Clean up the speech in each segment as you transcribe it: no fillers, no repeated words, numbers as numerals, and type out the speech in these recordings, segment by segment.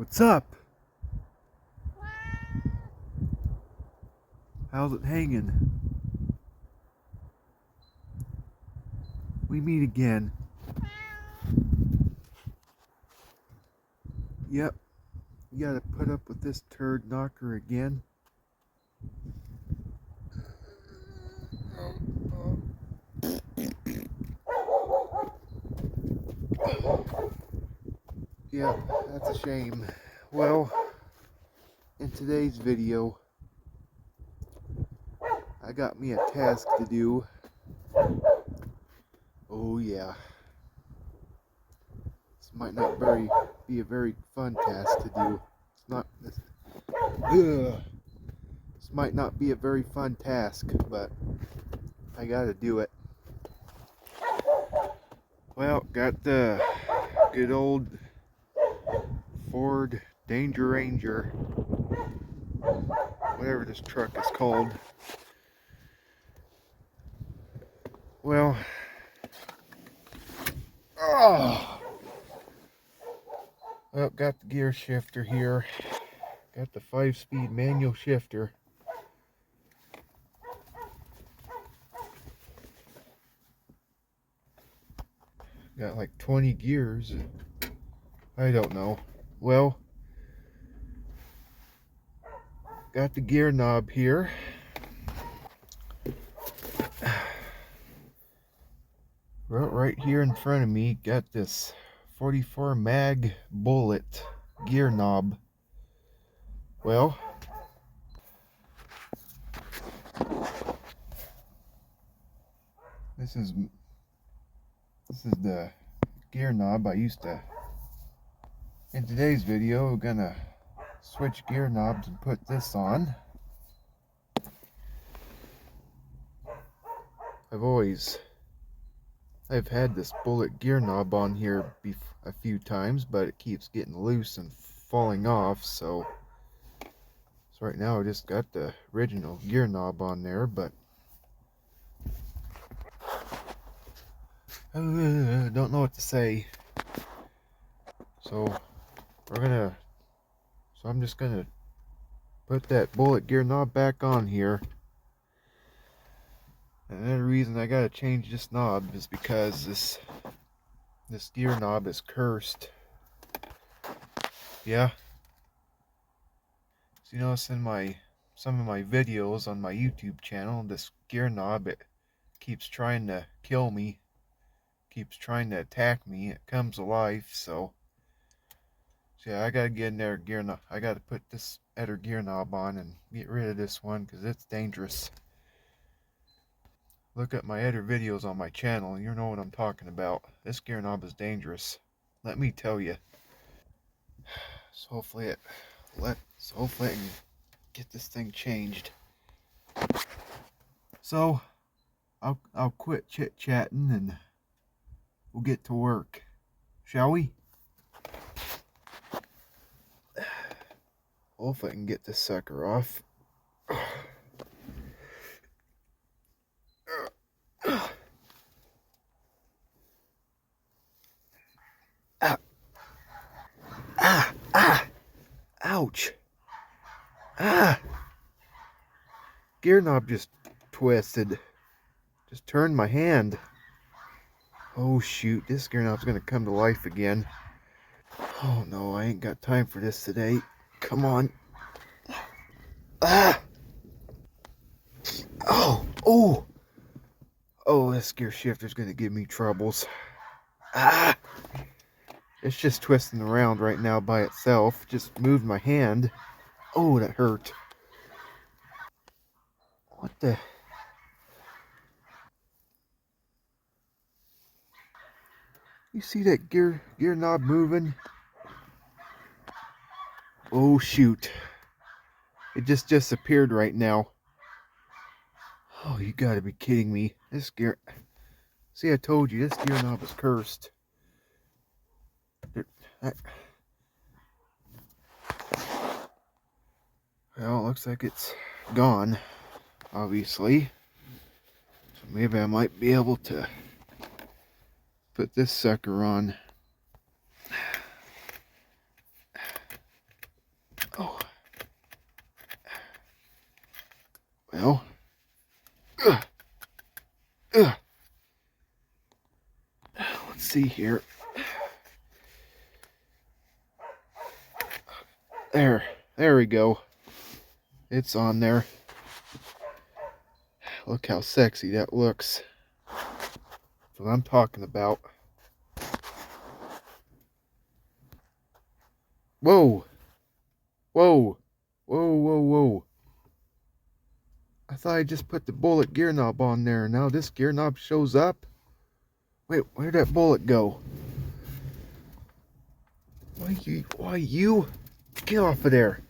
What's up? How's it hanging? We meet again. Yep, you gotta put up with this turd knocker again. Yeah, that's a shame. Well, in today's video, I got me a task to do. Oh yeah. This might not be a very fun task to do. It's not this, this might not be a very fun task, but I gotta do it. Well, got the good old Ford Danger Ranger, whatever this truck is called. Well, well, got the gear shifter here. Got the 5-speed manual shifter. Got like 20 gears. I don't know. Well, got the gear knob here. Right here in front of me, got this 44 mag bullet gear knob. Well, this is the gear knob I used to. In today's video, we're gonna switch gear knobs and put this on. I've had this bullet gear knob on here a few times, but it keeps getting loose and falling off, so right now I just got the original gear knob on there, but I don't know what to say. So I'm just gonna put that bullet gear knob back on here. Another reason I gotta change this knob is because this gear knob is cursed. Yeah. So you notice in some of my videos on my YouTube channel, this gear knob, it keeps trying to kill me, keeps trying to attack me. It comes alive, so yeah, I gotta get in there gear knob. I gotta put this other gear knob on and get rid of this one because it's dangerous. Look at my other videos on my channel and you know what I'm talking about. This gear knob is dangerous. Let me tell you. So hopefully I can get this thing changed. So I'll quit chit-chatting and we'll get to work. Shall we? Hopefully I can get this sucker off. Ouch. Gear knob just twisted. Just turned my hand. Oh shoot, this gear knob's gonna come to life again. Oh no, I ain't got time for this today. Come on. Oh, this gear shifter's gonna give me troubles. It's just twisting around right now by itself. Just moved my hand. Oh, that hurt. What the? You see that gear knob moving? Oh shoot. It just disappeared right now. Oh, you gotta be kidding me. This gear... See, I told you, this gear knob is cursed. Well, it looks like it's gone, obviously. So maybe I might be able to put this sucker on. Well, ugh, ugh. Let's see here. There we go. It's on there. Look how sexy that looks. That's what I'm talking about. Whoa. Whoa. Whoa, whoa, whoa. I thought I just put the bullet gear knob on there. Now this gear knob shows up. Wait, where'd that bullet go? Why you? Get off of there.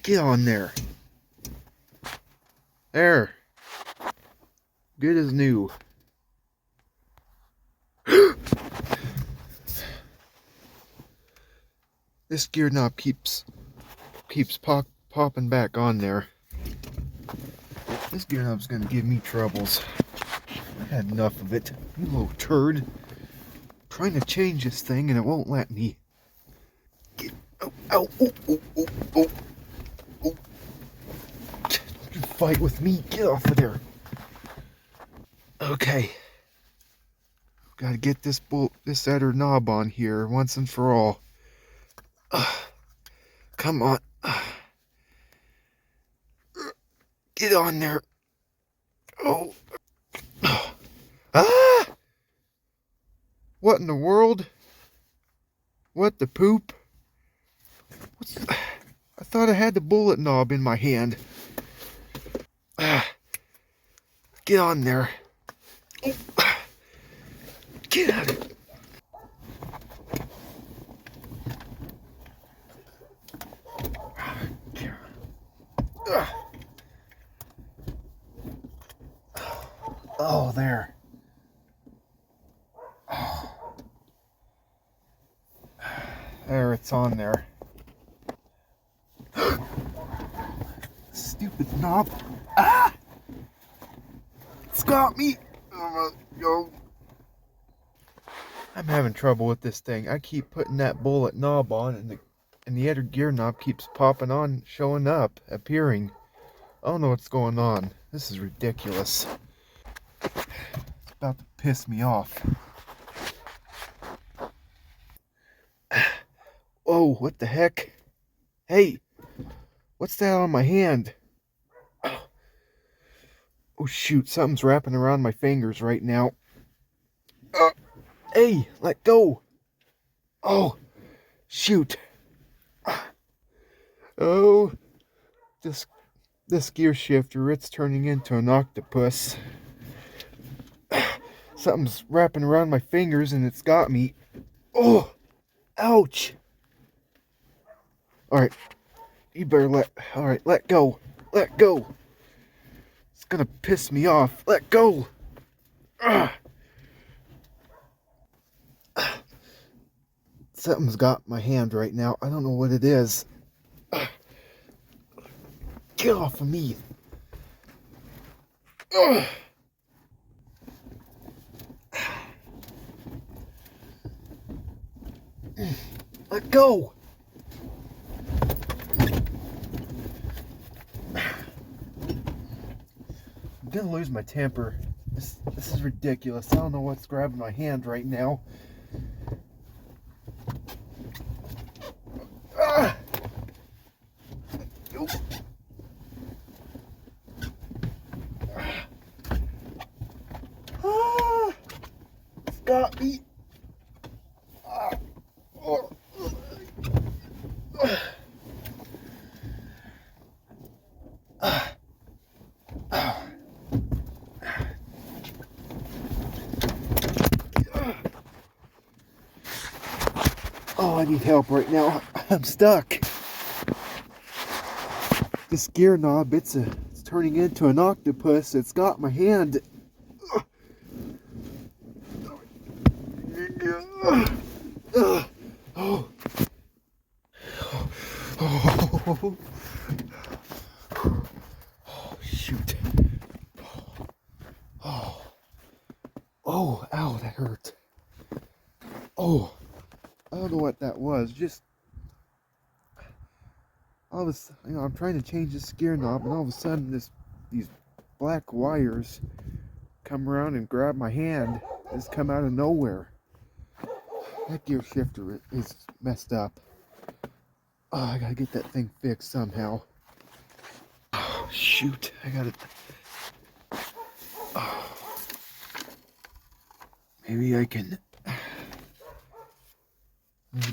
Get on there. There. Good as new. This gear knob keeps popping back on there. This gear knob's gonna give me troubles. I had enough of it. You little turd. I'm trying to change this thing and it won't let me. Get, ow, ow, oh, oh, oh, oh, oh. You fight with me. Get off of there. Okay. Gotta get this other knob on here once and for all. Come on. Get on there. Oh. Ah! What in the world? What the poop? I thought I had the bullet knob in my hand. Get on there. Get out of it. Oh, there. There, it's on there. Stupid knob. Ah! It's got me. Go. I'm having trouble with this thing. I keep putting that bullet knob on and the other gear knob keeps popping on, showing up, appearing. I don't know what's going on. This is ridiculous. It's about to piss me off. Oh, what the heck? Hey, what's that on my hand? Oh shoot, something's wrapping around my fingers right now. Hey, let go. Oh, shoot. Oh, this gear shifter, it's turning into an octopus. Something's wrapping around my fingers and it's got me. Oh, ouch. Alright, you better let go. Let go. It's gonna piss me off. Let go. Something's got my hand right now. I don't know what it is. Get off of me. Let go. I'm gonna lose my temper. This is ridiculous. I don't know what's grabbing my hand right now. It's got me. Oh, I need help right now. I'm stuck. This gear knob, it's turning into an octopus. It's got my hand. Oh. Oh, shoot. Oh, ow, that hurt. Oh. I don't know what that was. Just all of a sudden, I'm trying to change this gear knob, and all of a sudden, these black wires come around and grab my hand. Just come out of nowhere. That gear shifter is messed up. Oh, I gotta get that thing fixed somehow. Oh, shoot. I gotta... Oh. Maybe I can...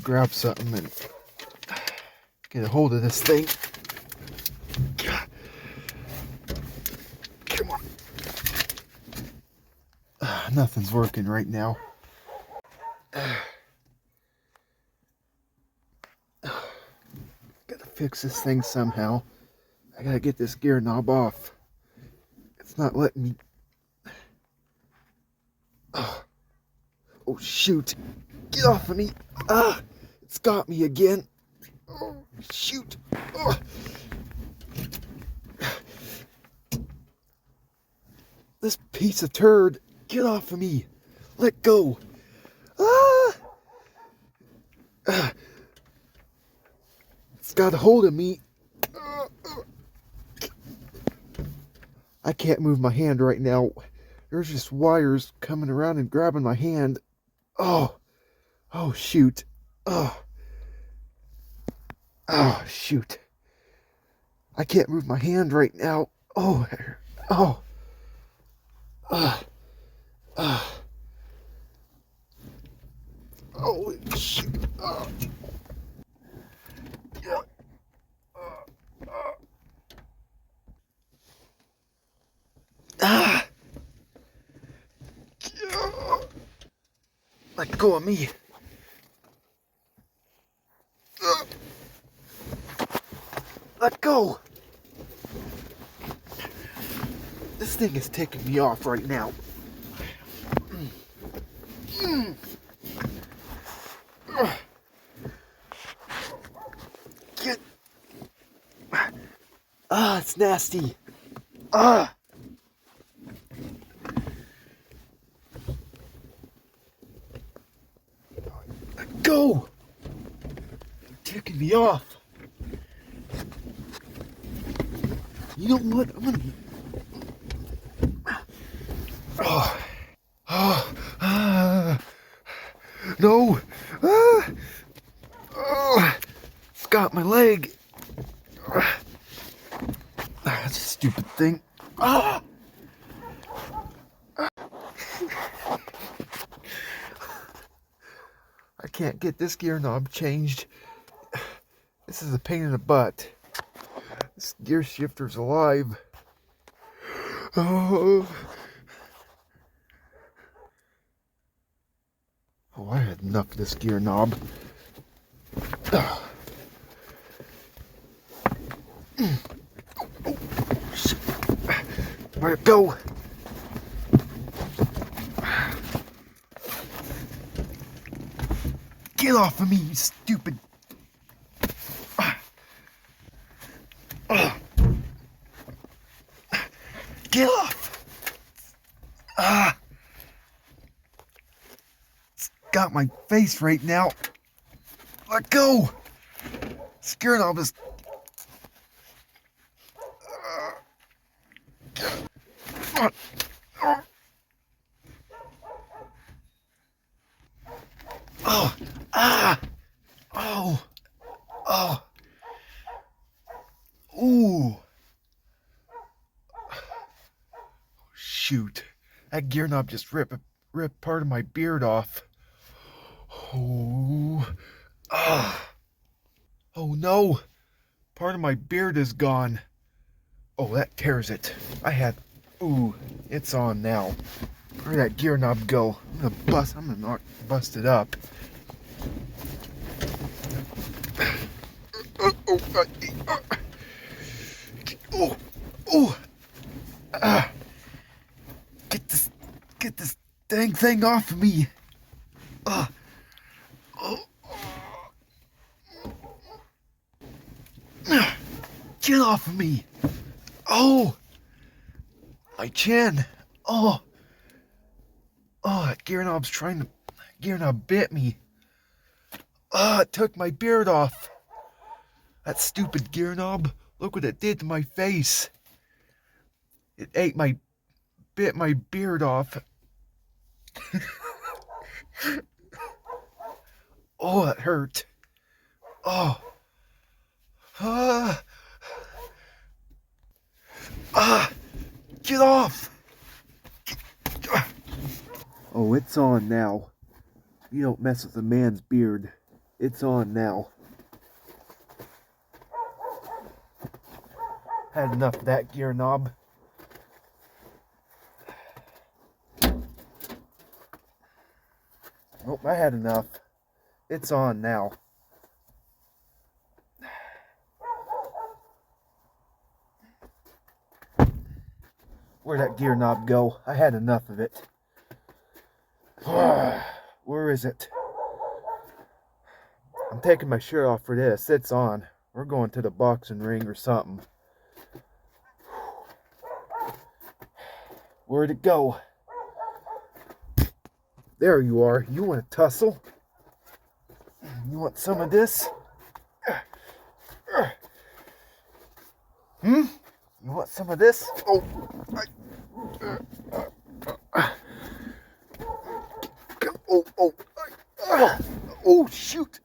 grab something and get a hold of this thing. Come on. Nothing's working right now. Gotta fix this thing somehow. I gotta get this gear knob off. It's not letting me... Oh, shoot. Get off of me. It's got me again. Oh, shoot. Oh. This piece of turd. Get off of me. Let go. It's got a hold of me. I can't move my hand right now. There's just wires coming around and grabbing my hand. Oh shoot. Oh, shoot. I can't move my hand right now. Oh, shoot. Yeah. Let go of me. Let go. This thing is ticking me off right now. Get. It's nasty. Let go. They're ticking me off. You know what? I'm gonna... No! It's got my leg. That's a stupid thing. I can't get this gear knob changed. This is a pain in the butt. This gear shifter's alive. Oh, I had enough of this gear knob. Where'd it go? Get off of me, you stupid... Get off! It's got my face right now. Let go! Scared of us. Ooh. Shoot. That gear knob just ripped part of my beard off. Oh. Oh no. Part of my beard is gone. Oh, that tears it. Ooh, it's on now. Where'd that gear knob go? I'm gonna bust it up. Get this dang thing off of me. Get off of me. Oh, my chin. That gear knob bit me. Ah, it took my beard off. That stupid gear knob. Look what it did to my face. It bit my beard off. Oh, it hurt. Oh. Ah. Ah. Get off. Oh, it's on now. You don't mess with a man's beard. It's on now. Had enough of that gear knob. Nope, I had enough. It's on now. Where'd that gear knob go? I had enough of it. Where is it? I'm taking my shirt off for this. It's on. We're going to the boxing ring or something. Where'd it go? There you are. You want to tussle? You want some of this? Hmm? You want some of this? Oh, oh, shoot!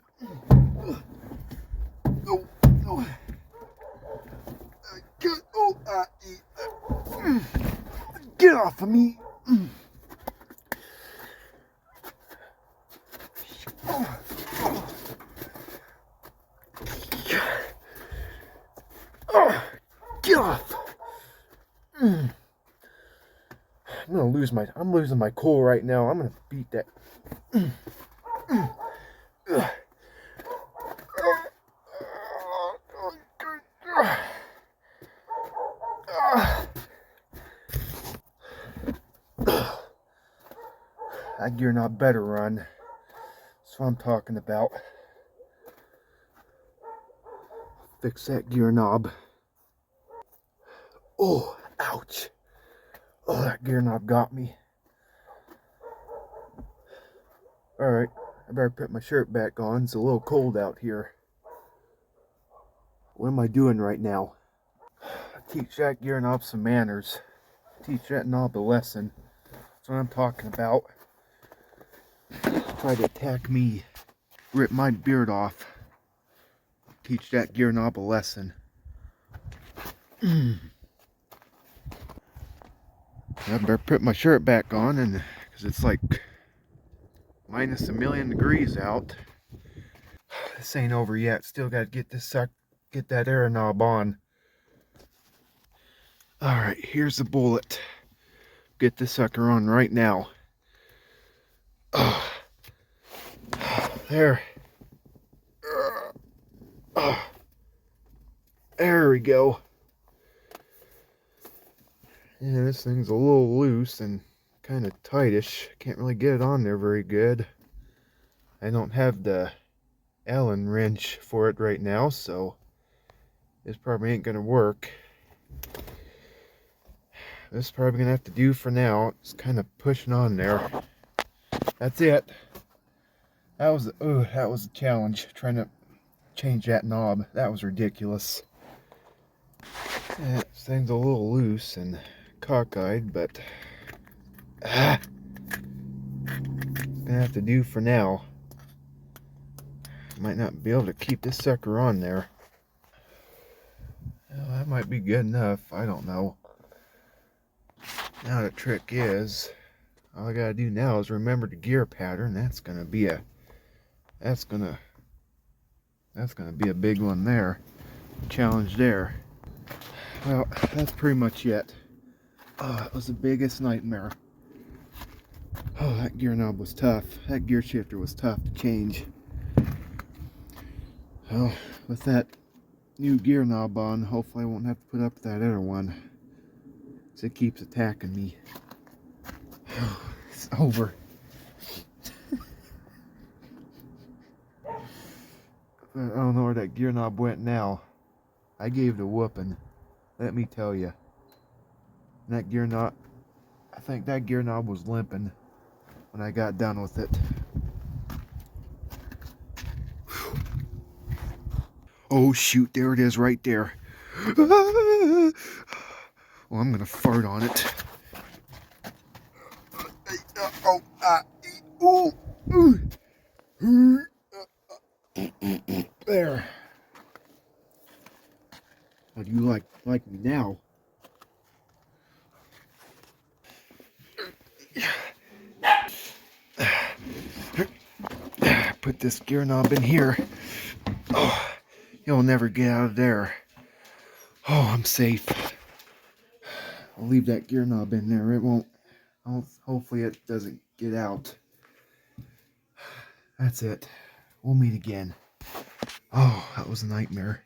Get off of me! Get off! I'm losing my cool right now. I'm gonna beat that. That gear knob better run. That's what I'm talking about. Fix that gear knob. Oh, ouch. Oh, that gear knob got me. Alright, I better put my shirt back on. It's a little cold out here. What am I doing right now? Teach that gear knob some manners. Teach that knob a lesson. That's what I'm talking about. Try to attack me. Rip my beard off. Teach that gear knob a lesson. I better put my shirt back on, and because it's like minus 1,000,000 degrees out. This ain't over yet. Still gotta get that air knob on. Alright, here's the bullet. Get this sucker on right now. There. There we go. Yeah, this thing's a little loose and kind of tightish. Can't really get it on there very good. I don't have the Allen wrench for it right now, so this probably ain't gonna work. This is probably gonna have to do for now. It's kind of pushing on there. That's it. That was a challenge trying to change that knob. That was ridiculous. Yeah, this thing's a little loose and cockeyed, but gonna have to do for now. Might not be able to keep this sucker on there. Well, that might be good enough. I don't know. Now the trick is, all I gotta do now is remember the gear pattern. That's gonna be a big one there. Challenge there. Well, that's pretty much it. Oh, that was the biggest nightmare. Oh, that gear knob was tough. That gear shifter was tough to change. Well, with that new gear knob on, hopefully I won't have to put up that other one. Because it keeps attacking me. It's over. I don't know where that gear knob went now. I gave it a whooping. Let me tell you. That gear knob, I think that gear knob was limping when I got done with it. Oh shoot, there it is right there. Well, I'm gonna fart on it. There. How do you like me now? Put this gear knob in here. Oh, you'll never get out of there. Oh, I'm safe. I'll leave that gear knob in there. It won't. Hopefully it doesn't get out. That's it. We'll meet again. Oh, that was a nightmare.